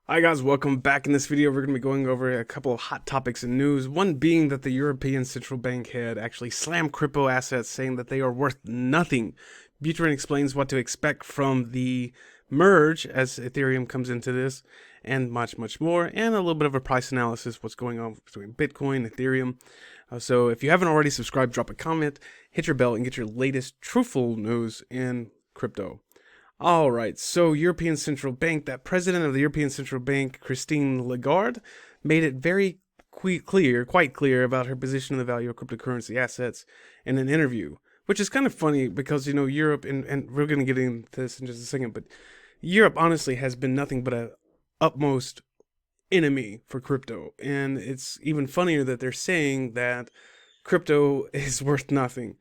Hi guys, welcome back. In this video, we're going to be going over a couple of hot topics in news. One being that the European Central Bank had actually slammed crypto assets, saying that they are worth nothing. Buterin explains what to expect from the merge as Ethereum comes into this, and much, much more, and a little bit of a price analysis, what's going on between Bitcoin, Ethereum. So if you haven't already subscribed, drop a comment, hit your bell, and get your latest truthful news in crypto. All right, so European Central Bank, that president of the European Central Bank, Christine Lagarde, made it very quite clear about her position on the value of cryptocurrency assets in an interview, which is kind of funny because, Europe, and we're going to get into this in just a second, but Europe honestly has been nothing but a utmost enemy for crypto. And it's even funnier that they're saying that crypto is worth nothing.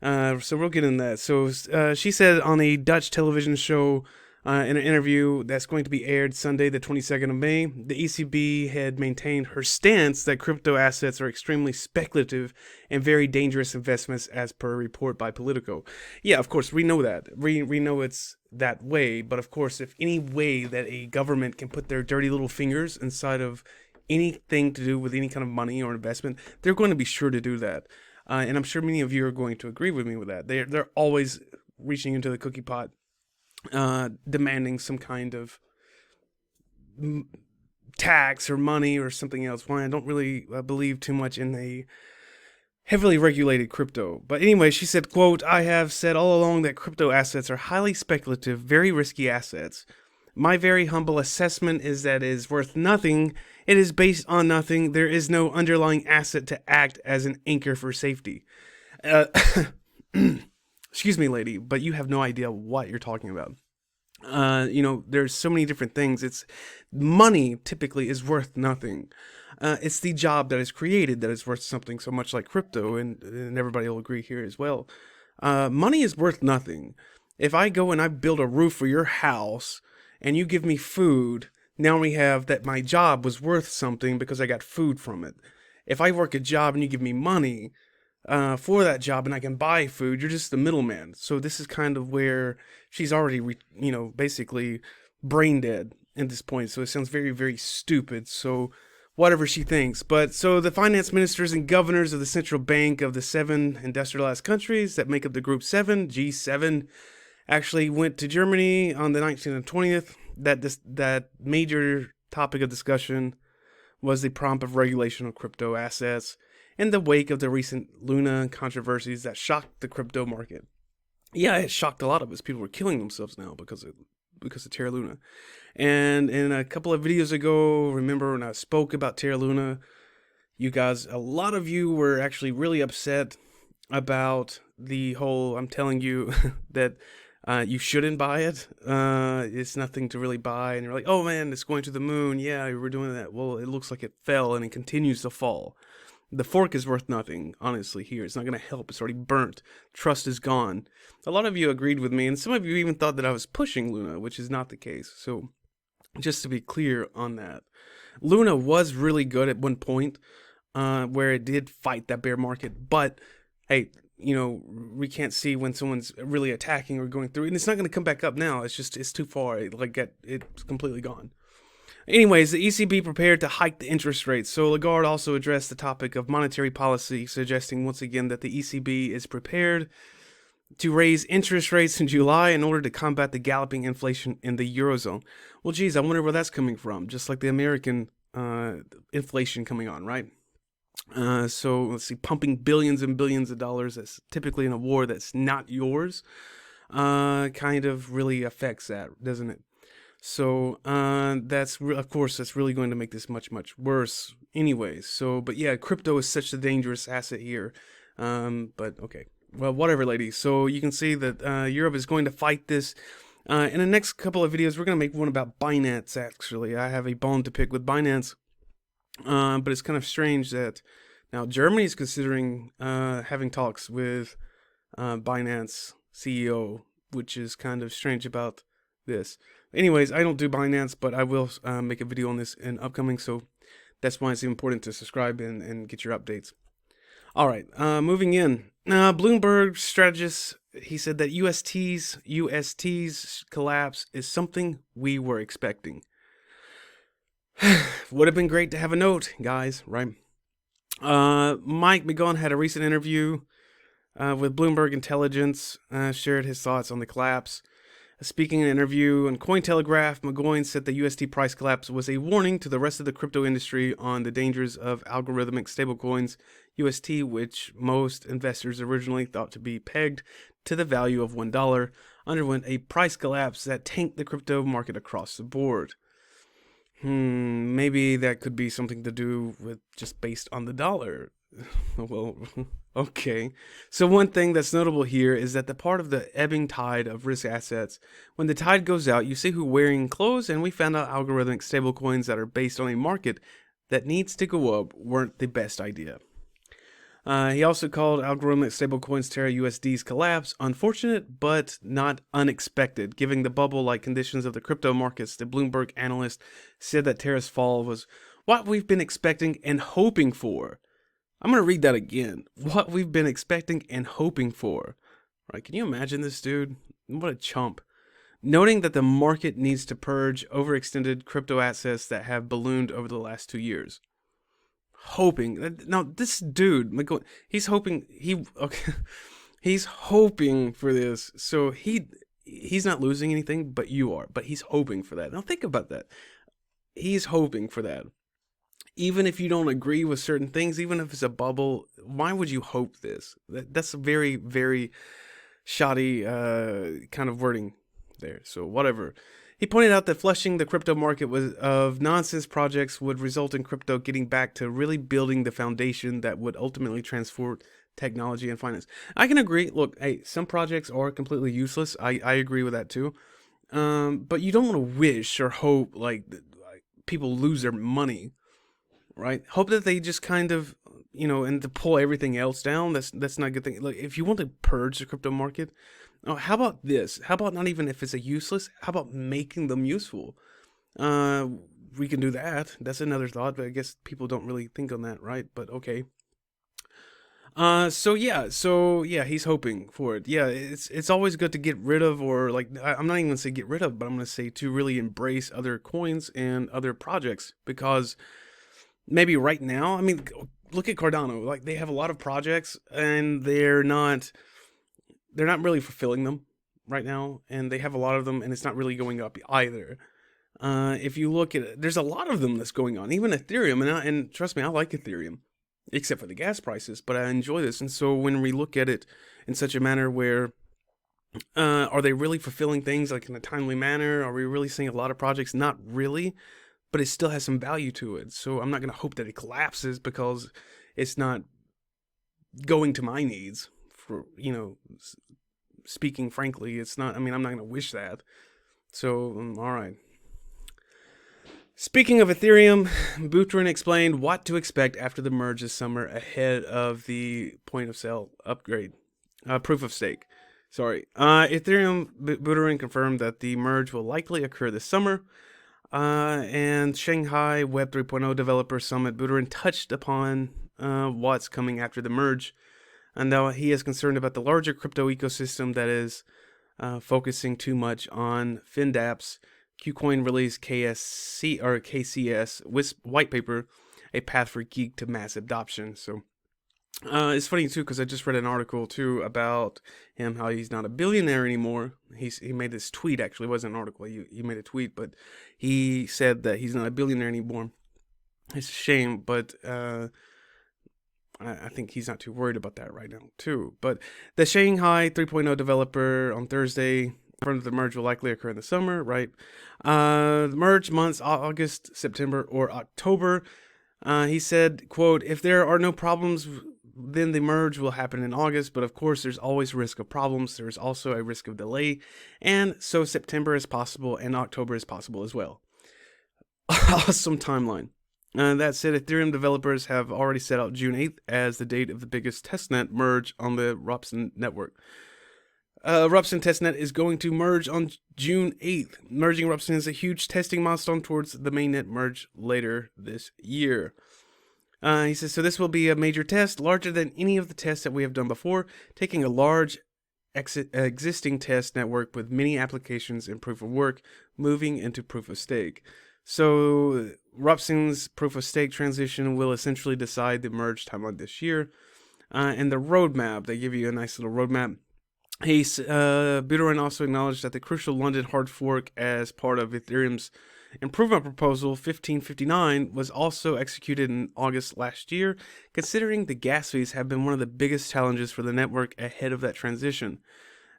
So we'll get into that. So she said on a Dutch television show in an interview that's going to be aired Sunday, the 22nd of May, the ECB had maintained her stance that crypto assets are extremely speculative and very dangerous investments, as per a report by Politico. Yeah, of course, we know that. We know it's that way, but of course, if any way that a government can put their dirty little fingers inside of anything to do with any kind of money or investment, they're going to be sure to do that. And I'm sure many of you are going to agree with me with that. They're always reaching into the cookie pot, demanding some kind of tax or money or something else. Why I don't really believe too much in a heavily regulated crypto. But anyway, she said, quote, "I have said all along that crypto assets are highly speculative, very risky assets. My very humble assessment is that it is worth nothing. It is based on nothing. There is no underlying asset to act as an anchor for safety." Uh, excuse me, lady, but you have no idea what you're talking about. There's so many different things. It's money typically is worth nothing. It's the job that is created that is worth something, so much like crypto, and everybody will agree here as well. Money is worth nothing. If I go and I build a roof for your house and you give me food, now we have that my job was worth something because I got food from it. If I work a job and you give me money for that job and I can buy food, you're just the middleman. So this is kind of where she's already, basically brain dead at this point. So it sounds very, very stupid. So whatever she thinks. But so the finance ministers and governors of the central bank of the 7 industrialized countries that make up the Group 7, G7, actually went to Germany on the 19th and 20th. That major topic of discussion was the prompt of regulation of crypto assets in the wake of the recent Luna controversies that shocked the crypto market. Yeah, it shocked a lot of us. People were killing themselves now because of Terra Luna. And in a couple of videos ago, remember when I spoke about Terra Luna, you guys, a lot of you were actually really upset about the whole, I'm telling you that you shouldn't buy it. It's nothing to really buy. And you're like, oh man, it's going to the moon. Yeah, we're doing that. Well, it looks like it fell and it continues to fall. The fork is worth nothing, honestly, here. It's not going to help. It's already burnt. Trust is gone. A lot of you agreed with me, and some of you even thought that I was pushing Luna, which is not the case. So, just to be clear on that, Luna was really good at one point, where it did fight that bear market. But, hey, we can't see when someone's really attacking or going through, and it's not going to come back up now. It's too far. It's completely gone. Anyways, the ECB prepared to hike the interest rates. So Lagarde also addressed the topic of monetary policy, suggesting once again that the ECB is prepared to raise interest rates in July in order to combat the galloping inflation in the Eurozone. Well, geez, I wonder where that's coming from. Just like the American inflation coming on, right? So let's see, pumping billions and billions of dollars that's typically in a war that's not yours, kind of really affects that, doesn't it? So of course that's really going to make this much, much worse anyways. So, but yeah, crypto is such a dangerous asset here. But okay, well, whatever, ladies. So you can see that Europe is going to fight this. In the next couple of videos, we're going to make one about Binance, actually. I have a bone to pick with Binance. But it's kind of strange that now Germany is considering having talks with Binance CEO, which is kind of strange about this. Anyways, I don't do Binance, but I will make a video on this in upcoming, so that's why it's important to subscribe and get your updates. All right, moving in. Bloomberg Strategist, he said that UST's collapse is something we were expecting. Would have been great to have a note, guys, right? Mike McGowan had a recent interview with Bloomberg Intelligence, shared his thoughts on the collapse. Speaking in an interview on Cointelegraph, McGowan said the UST price collapse was a warning to the rest of the crypto industry on the dangers of algorithmic stablecoins. UST, which most investors originally thought to be pegged to the value of $1, underwent a price collapse that tanked the crypto market across the board. Maybe that could be something to do with just based on the dollar. Well, okay. So one thing that's notable here is that the part of the ebbing tide of risk assets, when the tide goes out, you see who wearing clothes, and we found out algorithmic stablecoins that are based on a market that needs to go up weren't the best idea. He also called algorithmic stablecoins Terra USD's collapse unfortunate but not unexpected, given the bubble-like conditions of the crypto markets. The Bloomberg analyst said that Terra's fall was what we've been expecting and hoping for. I'm going to read that again. What we've been expecting and hoping for. Right? Can you imagine this dude? What a chump. Noting that the market needs to purge overextended crypto assets that have ballooned over the last 2 years. Hoping. Now, this dude, he's hoping, he's hoping for this. So he's not losing anything, but you are. But he's hoping for that. Now, think about that. He's hoping for that. Even if you don't agree with certain things, even if it's a bubble, why would you hope this? That's a very, very shoddy kind of wording there. So whatever. He pointed out that flushing the crypto market of nonsense projects would result in crypto getting back to really building the foundation that would ultimately transform technology and finance. I can agree. Look, hey, some projects are completely useless. I agree with that too. But you don't want to wish or hope like people lose their money. Right? Hope that they just kind of, and to pull everything else down. That's not a good thing. Like, if you want to purge the crypto market, how about this? How about not even if it's a useless? How about making them useful? We can do that. That's another thought, but I guess people don't really think on that, right? But okay. So yeah, he's hoping for it. Yeah, it's always good to get rid of, or like, I'm not even gonna say get rid of, but I'm gonna say to really embrace other coins and other projects, because maybe right now, I mean, look at Cardano. Like, they have a lot of projects and they're not really fulfilling them right now, and they have a lot of them and it's not really going up either. If you look at it, there's a lot of them that's going on, even Ethereum, and trust me, I like Ethereum, except for the gas prices, but I enjoy this. And so when we look at it in such a manner where, are they really fulfilling things like in a timely manner? Are we really seeing a lot of projects? Not really, but it still has some value to it. So I'm not going to hope that it collapses because it's not going to my needs. For, speaking frankly, it's not. I mean, I'm not going to wish that. So, all right. Speaking of Ethereum, Buterin explained what to expect after the merge this summer ahead of the point of sale upgrade, proof of stake. Ethereum, Buterin confirmed that the merge will likely occur this summer. And Shanghai Web 3.0 Developer Summit, Buterin touched upon what's coming after the merge, and now he is concerned about the larger crypto ecosystem that is focusing too much on FinDApps. KuCoin released KCS white paper, a path for geek to mass adoption. So it's funny too, because I just read an article too about him, how he's not a billionaire anymore. He made this tweet, actually. It wasn't an article, he made a tweet, but he said that he's not a billionaire anymore. It's a shame, but I think he's not too worried about that right now too. But the Shanghai 3.0 developer on Thursday confirmed that the merge will likely occur in the summer, right? The merge months, August, September, or October. He said, quote, if there are no problems, then the merge will happen in August, but of course there's always risk of problems. There's also a risk of delay, and so September is possible and October is possible as well. Awesome timeline. That said, Ethereum developers have already set out June 8th as the date of the biggest testnet merge on the Ropsten network. Ropsten testnet is going to merge on June 8th. Merging Ropsten is a huge testing milestone towards the mainnet merge later this year. He says, so this will be a major test, larger than any of the tests that we have done before, taking a large existing test network with many applications and proof of work, moving into proof of stake. So Rupsing's proof of stake transition will essentially decide the merge timeline this year. And the roadmap, they give you a nice little roadmap. Buterin also acknowledged that the crucial London hard fork as part of Ethereum's improvement proposal 1559 was also executed in August last year, considering the gas fees have been one of the biggest challenges for the network ahead of that transition.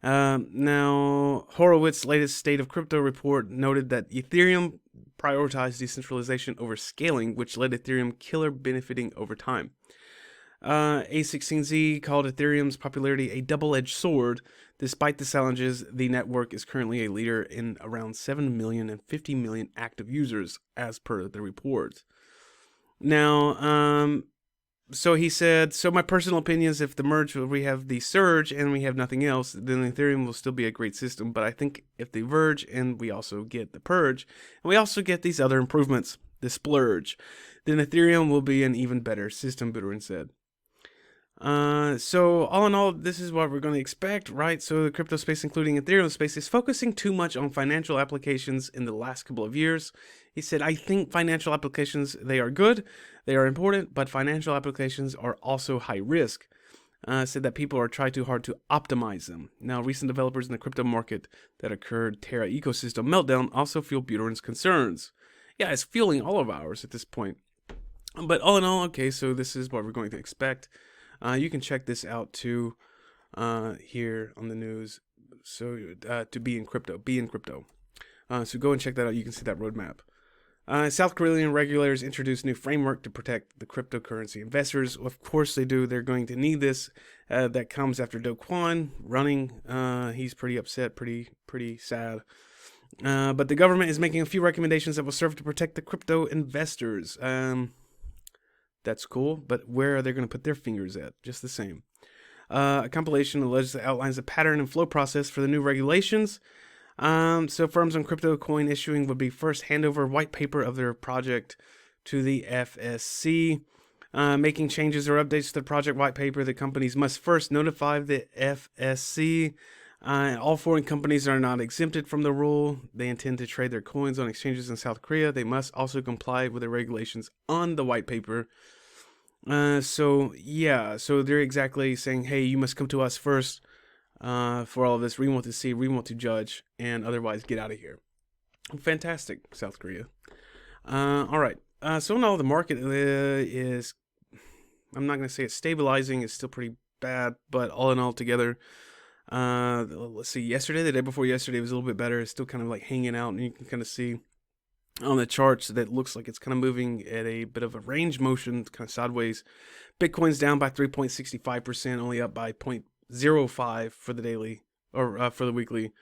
Now, Horowitz's latest State of Crypto report noted that Ethereum prioritized decentralization over scaling, which led Ethereum killer benefiting over time. A16Z called Ethereum's popularity a double-edged sword. Despite the challenges, the network is currently a leader in around 7 million and 50 million active users, as per the report. Now, so he said, so my personal opinion is if the merge, we have the surge and we have nothing else, then Ethereum will still be a great system. But I think if they verge and we also get the purge, and we also get these other improvements, the splurge, then Ethereum will be an even better system, Buterin said. So all in all, this is what we're going to expect, right? So the crypto space, including Ethereum space, is focusing too much on financial applications in the last couple of years. He said, I think financial applications, they are good, they are important, but financial applications are also high risk. Said that people are trying too hard to optimize them. Now, recent developers in the crypto market that occurred Terra ecosystem meltdown also fuel Buterin's concerns. Yeah, it's fueling all of ours at this point. But all in all, okay, so this is what we're going to expect. You can check this out too here on the news. So to be in crypto. So go and check that out. You can see that roadmap. South Korean regulators introduced new framework to protect the cryptocurrency investors. Of course they do. They're going to need this. That comes after Do Kwon running. He's pretty upset, pretty sad. But the government is making a few recommendations that will serve to protect the crypto investors. That's cool, but where are they going to put their fingers at? Just the same. A compilation allegedly outlines the pattern and flow process for the new regulations. So firms on crypto coin issuing would be first hand over white paper of their project to the FSC. Making changes or updates to the project white paper, the companies must first notify the FSC. All foreign companies are not exempted from the rule. They intend to trade their coins on exchanges in South Korea. They must also comply with the regulations on the white paper. So they're exactly saying, hey, you must come to us first for all of this. We want to see, we want to judge, and otherwise get out of here. Fantastic, South Korea. All right. So now the market is, I'm not going to say it's stabilizing. It's still pretty bad, but all in all together, let's see, yesterday, the day before yesterday was a little bit better. It's still kind of like hanging out, and you can kind of see on the charts that looks like it's kind of moving at a bit of a range motion, kind of sideways. Bitcoin's down by 3.65%, only up by 0.05 for the daily, or for the weekly.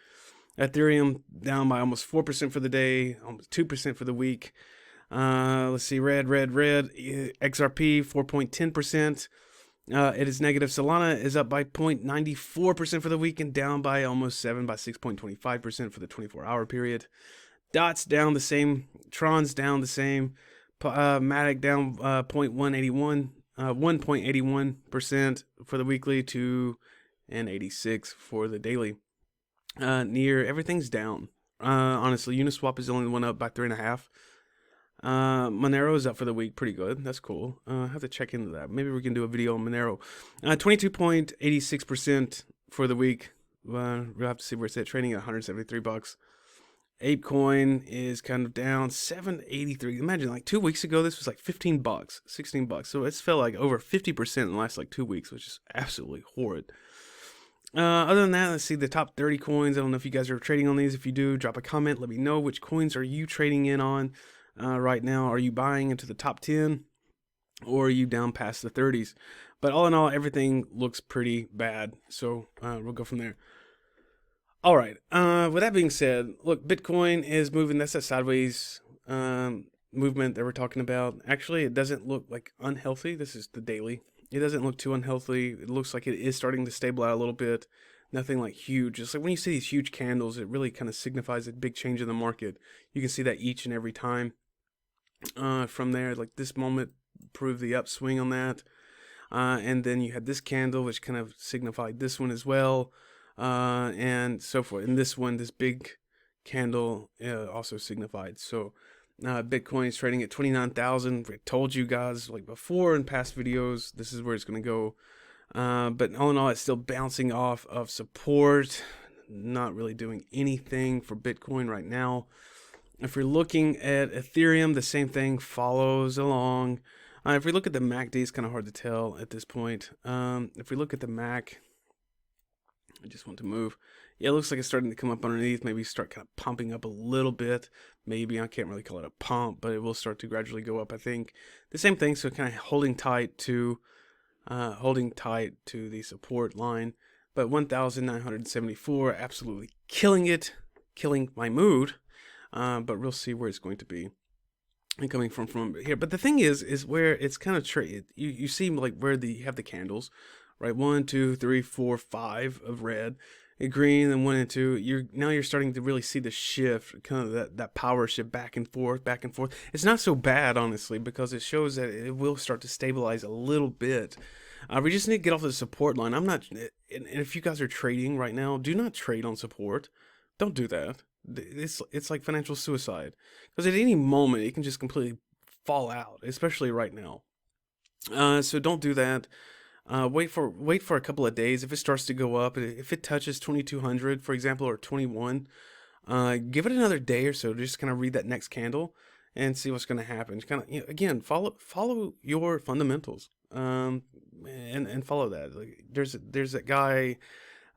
Ethereum down by almost 4% for the day, almost 2% for the week. Let's see, red, XRP 4.10%. It is negative. Solana is up by 0.94% for the week and down by almost 7 by 6.25% for the 24-hour period. Dot's down the same. Tron's down the same. Matic down 1.81% for the weekly to 86 for the daily. Near everything's down. Honestly, Uniswap is the only one up by 3.5. Monero is up for the week, pretty good. That's cool. I have to check into that. Maybe we can do a video on Monero. 22.86% for the week. We'll have to see where it's at. Trading at $173. ApeCoin is kind of down 7.83. Imagine, like 2 weeks ago, this was like $15, $16. So it's fell like over 50% in the last like 2 weeks, which is absolutely horrid. Other than that, let's see the top 30 coins. I don't know if you guys are trading on these. If you do, drop a comment. Let me know which coins are you trading in on right now. Are you buying into the top 10 or are you down past the 30s? But all in all, everything looks pretty bad. So we'll go from there. All right. With that being said, look, Bitcoin is moving. That's a sideways movement that we're talking about. Actually, it doesn't look like unhealthy. This is the daily. It doesn't look too unhealthy. It looks like it is starting to stabilize a little bit. Nothing like huge. It's like when you see these huge candles, it really kind of signifies a big change in the market. You can see that each and every time. From there, like this moment proved the upswing on that. And then you had this candle, which kind of signified this one as well. And so forth. And this one, this big candle also signified. So Bitcoin is trading at 29,000. I told you guys like before in past videos, this is where it's going to go. But all in all, it's still bouncing off of support, not really doing anything for Bitcoin right now. If you're looking at Ethereum, the same thing follows along. If we look at the MACD, it's kind of hard to tell at this point. If we look at the MAC, I just want to move. Yeah, it looks like it's starting to come up underneath. Maybe start kind of pumping up a little bit. Maybe, I can't really call it a pump, but it will start to gradually go up, I think. The same thing, so kind of holding tight to the support line. But 1,974, absolutely killing it, killing my mood. But we'll see where it's going to be. And coming from here. But the thing is where it's kind of you see like where you have the candles, right? 1, 2, 3, 4, 5 of red, and green, and 1 and 2. You're starting to really see the shift, kind of that power shift back and forth, back and forth. It's not so bad, honestly, because it shows that it will start to stabilize a little bit. We just need to get off the support line. I'm not, and if you guys are trading right now, do not trade on support. Don't do that. It's like financial suicide, because at any moment it can just completely fall out, especially right now. So don't do that. Wait for a couple of days. If it starts to go up, if it touches 2,200, for example, or 21, give it another day or so to just kind of read that next candle and see what's going to happen. Kind of, again, follow your fundamentals, and follow that. Like there's that guy,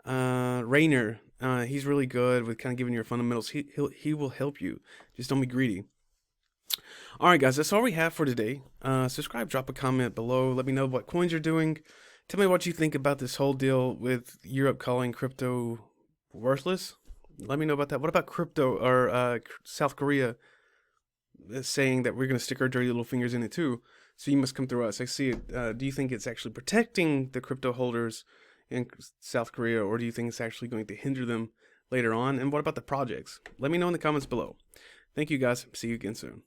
Rayner. He's really good with kind of giving your fundamentals. He will help you. Just don't be greedy. All right, guys, that's all we have for today. Subscribe, drop a comment below. Let me know what coins you're doing. Tell me what you think about this whole deal with Europe calling crypto worthless. Let me know about that. What about crypto or South Korea saying that we're going to stick our dirty little fingers in it too? So you must come through us. I see it. Do you think it's actually protecting the crypto holders in South Korea, or do you think it's actually going to hinder them later on? And what about the projects? Let me know in the comments below. Thank you, guys. See you again soon.